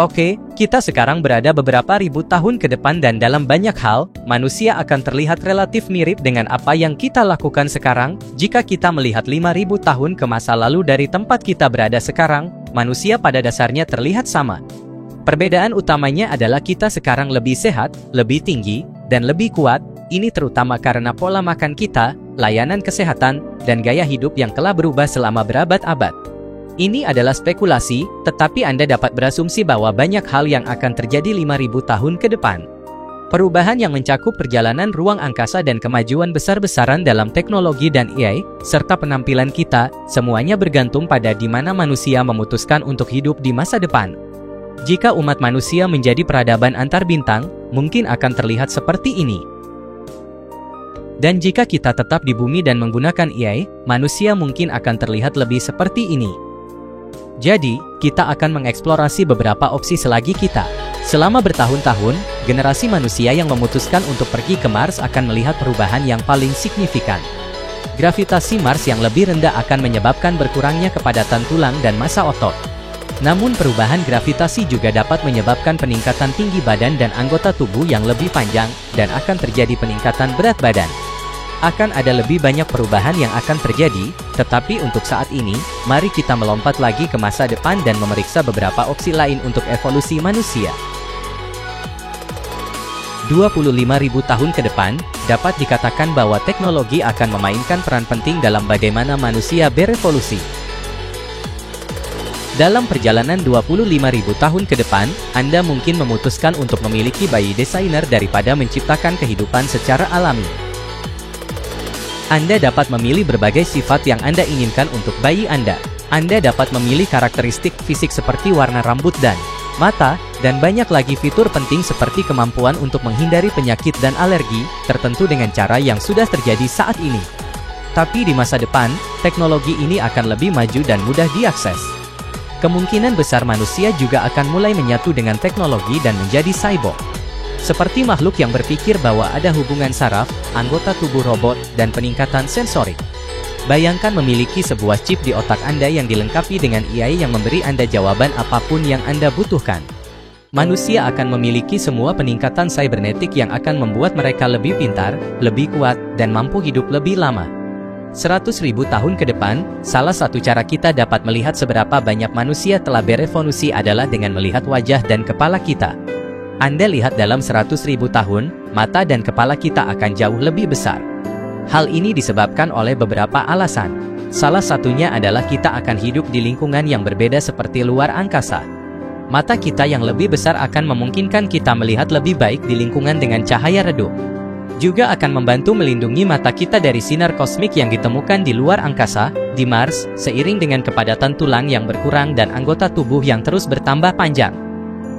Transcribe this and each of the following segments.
Oke, kita sekarang berada beberapa ribu tahun ke depan dan dalam banyak hal, manusia akan terlihat relatif mirip dengan apa yang kita lakukan sekarang. Jika kita melihat 5.000 tahun ke masa lalu dari tempat kita berada sekarang, manusia pada dasarnya terlihat sama. Perbedaan utamanya adalah kita sekarang lebih sehat, lebih tinggi, dan lebih kuat. Ini terutama karena pola makan kita, layanan kesehatan, dan gaya hidup yang telah berubah selama berabad-abad. Ini adalah spekulasi, tetapi Anda dapat berasumsi bahwa banyak hal yang akan terjadi 5.000 tahun ke depan. Perubahan yang mencakup perjalanan ruang angkasa dan kemajuan besar-besaran dalam teknologi dan AI, serta penampilan kita, semuanya bergantung pada di mana manusia memutuskan untuk hidup di masa depan. Jika umat manusia menjadi peradaban antar bintang, mungkin akan terlihat seperti ini. Dan jika kita tetap di bumi dan menggunakan AI, manusia mungkin akan terlihat lebih seperti ini. Jadi, kita akan mengeksplorasi beberapa opsi selagi kita. Selama bertahun-tahun, generasi manusia yang memutuskan untuk pergi ke Mars akan melihat perubahan yang paling signifikan. Gravitasi Mars yang lebih rendah akan menyebabkan berkurangnya kepadatan tulang dan massa otot. Namun perubahan gravitasi juga dapat menyebabkan peningkatan tinggi badan dan anggota tubuh yang lebih panjang, dan akan terjadi peningkatan berat badan. Akan ada lebih banyak perubahan yang akan terjadi, tetapi untuk saat ini, mari kita melompat lagi ke masa depan dan memeriksa beberapa opsi lain untuk evolusi manusia. 25.000 tahun ke depan, dapat dikatakan bahwa teknologi akan memainkan peran penting dalam bagaimana manusia berevolusi. Dalam perjalanan 25.000 tahun ke depan, Anda mungkin memutuskan untuk memiliki bayi desainer daripada menciptakan kehidupan secara alami. Anda dapat memilih berbagai sifat yang Anda inginkan untuk bayi Anda. Anda dapat memilih karakteristik fisik seperti warna rambut dan mata, dan banyak lagi fitur penting seperti kemampuan untuk menghindari penyakit dan alergi, tertentu dengan cara yang sudah terjadi saat ini. Tapi di masa depan, teknologi ini akan lebih maju dan mudah diakses. Kemungkinan besar manusia juga akan mulai menyatu dengan teknologi dan menjadi cyborg. Seperti makhluk yang berpikir bahwa ada hubungan saraf, anggota tubuh robot, dan peningkatan sensorik. Bayangkan memiliki sebuah chip di otak Anda yang dilengkapi dengan AI yang memberi Anda jawaban apapun yang Anda butuhkan. Manusia akan memiliki semua peningkatan cybernetik yang akan membuat mereka lebih pintar, lebih kuat, dan mampu hidup lebih lama. 100.000 tahun ke depan, salah satu cara kita dapat melihat seberapa banyak manusia telah berevolusi adalah dengan melihat wajah dan kepala kita. Anda lihat dalam 100.000 tahun, mata dan kepala kita akan jauh lebih besar. Hal ini disebabkan oleh beberapa alasan. Salah satunya adalah kita akan hidup di lingkungan yang berbeda seperti luar angkasa. Mata kita yang lebih besar akan memungkinkan kita melihat lebih baik di lingkungan dengan cahaya redup. Juga akan membantu melindungi mata kita dari sinar kosmik yang ditemukan di luar angkasa, di Mars, seiring dengan kepadatan tulang yang berkurang dan anggota tubuh yang terus bertambah panjang.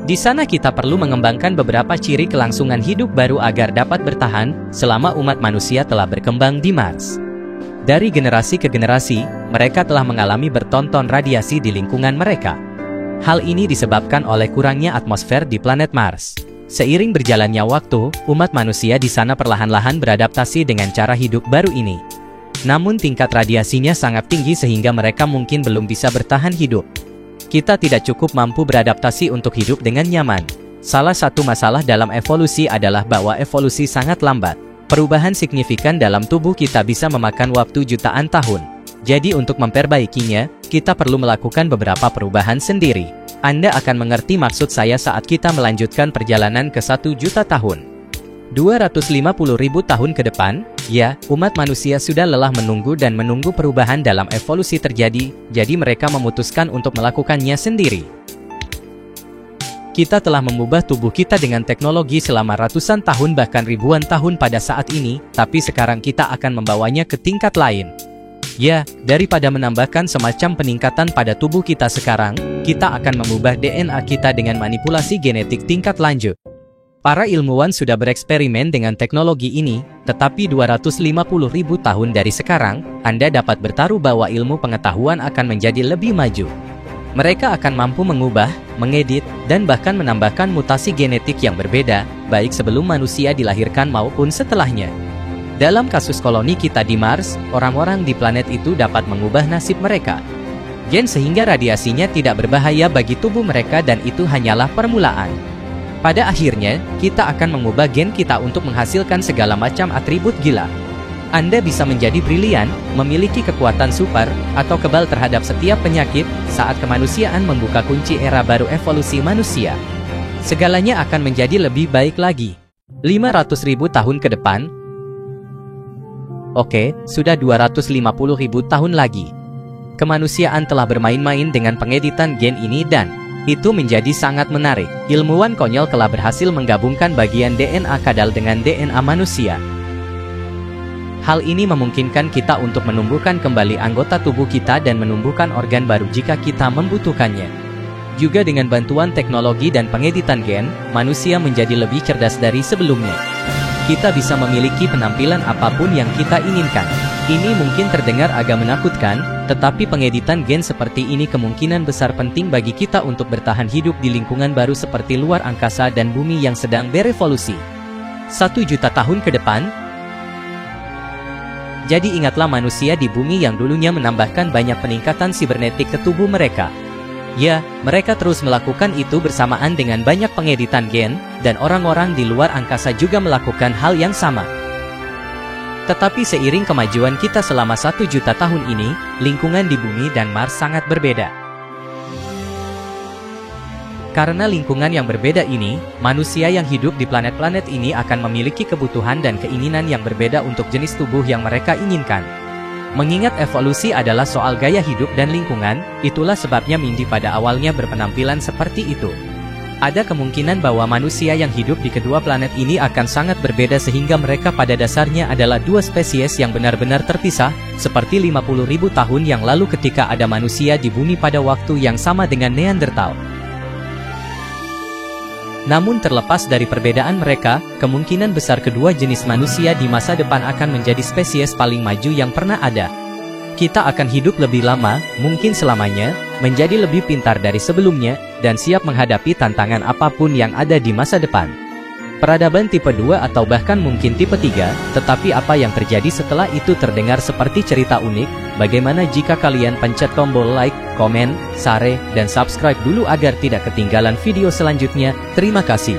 Di sana kita perlu mengembangkan beberapa ciri kelangsungan hidup baru agar dapat bertahan selama umat manusia telah berkembang di Mars. Dari generasi ke generasi, mereka telah mengalami bertonton radiasi di lingkungan mereka. Hal ini disebabkan oleh kurangnya atmosfer di planet Mars. Seiring berjalannya waktu, umat manusia di sana perlahan-lahan beradaptasi dengan cara hidup baru ini. Namun tingkat radiasinya sangat tinggi sehingga mereka mungkin belum bisa bertahan hidup. Kita tidak cukup mampu beradaptasi untuk hidup dengan nyaman. Salah satu masalah dalam evolusi adalah bahwa evolusi sangat lambat. Perubahan signifikan dalam tubuh kita bisa memakan waktu jutaan tahun. Jadi untuk memperbaikinya, kita perlu melakukan beberapa perubahan sendiri. Anda akan mengerti maksud saya saat kita melanjutkan perjalanan ke 1 juta tahun. 250.000 tahun ke depan, ya, umat manusia sudah lelah menunggu dan menunggu perubahan dalam evolusi terjadi, jadi mereka memutuskan untuk melakukannya sendiri. Kita telah mengubah tubuh kita dengan teknologi selama ratusan tahun bahkan ribuan tahun pada saat ini, tapi sekarang kita akan membawanya ke tingkat lain. Ya, daripada menambahkan semacam peningkatan pada tubuh kita sekarang, kita akan mengubah DNA kita dengan manipulasi genetik tingkat lanjut. Para ilmuwan sudah bereksperimen dengan teknologi ini, tetapi 250.000 tahun dari sekarang, Anda dapat bertaruh bahwa ilmu pengetahuan akan menjadi lebih maju. Mereka akan mampu mengubah, mengedit, dan bahkan menambahkan mutasi genetik yang berbeda, baik sebelum manusia dilahirkan maupun setelahnya. Dalam kasus koloni kita di Mars, orang-orang di planet itu dapat mengubah nasib mereka. gen sehingga radiasinya tidak berbahaya bagi tubuh mereka dan itu hanyalah permulaan. Pada akhirnya, kita akan mengubah gen kita untuk menghasilkan segala macam atribut gila. Anda bisa menjadi brilian, memiliki kekuatan super, atau kebal terhadap setiap penyakit saat kemanusiaan membuka kunci era baru evolusi manusia. Segalanya akan menjadi lebih baik lagi. 500.000 tahun ke depan? Oke, sudah 250.000 tahun lagi. Kemanusiaan telah bermain-main dengan pengeditan gen ini dan itu menjadi sangat menarik. Ilmuwan konyol telah berhasil menggabungkan bagian DNA kadal dengan DNA manusia. Hal ini memungkinkan kita untuk menumbuhkan kembali anggota tubuh kita dan menumbuhkan organ baru jika kita membutuhkannya. Juga dengan bantuan teknologi dan pengeditan gen, manusia menjadi lebih cerdas dari sebelumnya. Kita bisa memiliki penampilan apapun yang kita inginkan. Ini mungkin terdengar agak menakutkan, tetapi pengeditan gen seperti ini kemungkinan besar penting bagi kita untuk bertahan hidup di lingkungan baru seperti luar angkasa dan bumi yang sedang berevolusi. 1 juta tahun ke depan? Jadi ingatlah manusia di bumi yang dulunya menambahkan banyak peningkatan sibernetik ke tubuh mereka. Ya, mereka terus melakukan itu bersamaan dengan banyak pengeditan gen, dan orang-orang di luar angkasa juga melakukan hal yang sama. Tetapi seiring kemajuan kita selama 1 juta tahun ini, lingkungan di bumi dan Mars sangat berbeda. Karena lingkungan yang berbeda ini, manusia yang hidup di planet-planet ini akan memiliki kebutuhan dan keinginan yang berbeda untuk jenis tubuh yang mereka inginkan. Mengingat evolusi adalah soal gaya hidup dan lingkungan, itulah sebabnya Mindy pada awalnya berpenampilan seperti itu. Ada kemungkinan bahwa manusia yang hidup di kedua planet ini akan sangat berbeda sehingga mereka pada dasarnya adalah dua spesies yang benar-benar terpisah, seperti 50.000 tahun yang lalu ketika ada manusia di bumi pada waktu yang sama dengan Neanderthal. Namun terlepas dari perbedaan mereka, kemungkinan besar kedua jenis manusia di masa depan akan menjadi spesies paling maju yang pernah ada. Kita akan hidup lebih lama, mungkin selamanya, menjadi lebih pintar dari sebelumnya, dan siap menghadapi tantangan apapun yang ada di masa depan. Peradaban tipe 2 atau bahkan mungkin tipe 3, tetapi apa yang terjadi setelah itu terdengar seperti cerita unik. Bagaimana jika kalian pencet tombol like, komen, share, dan subscribe dulu agar tidak ketinggalan video selanjutnya? Terima kasih.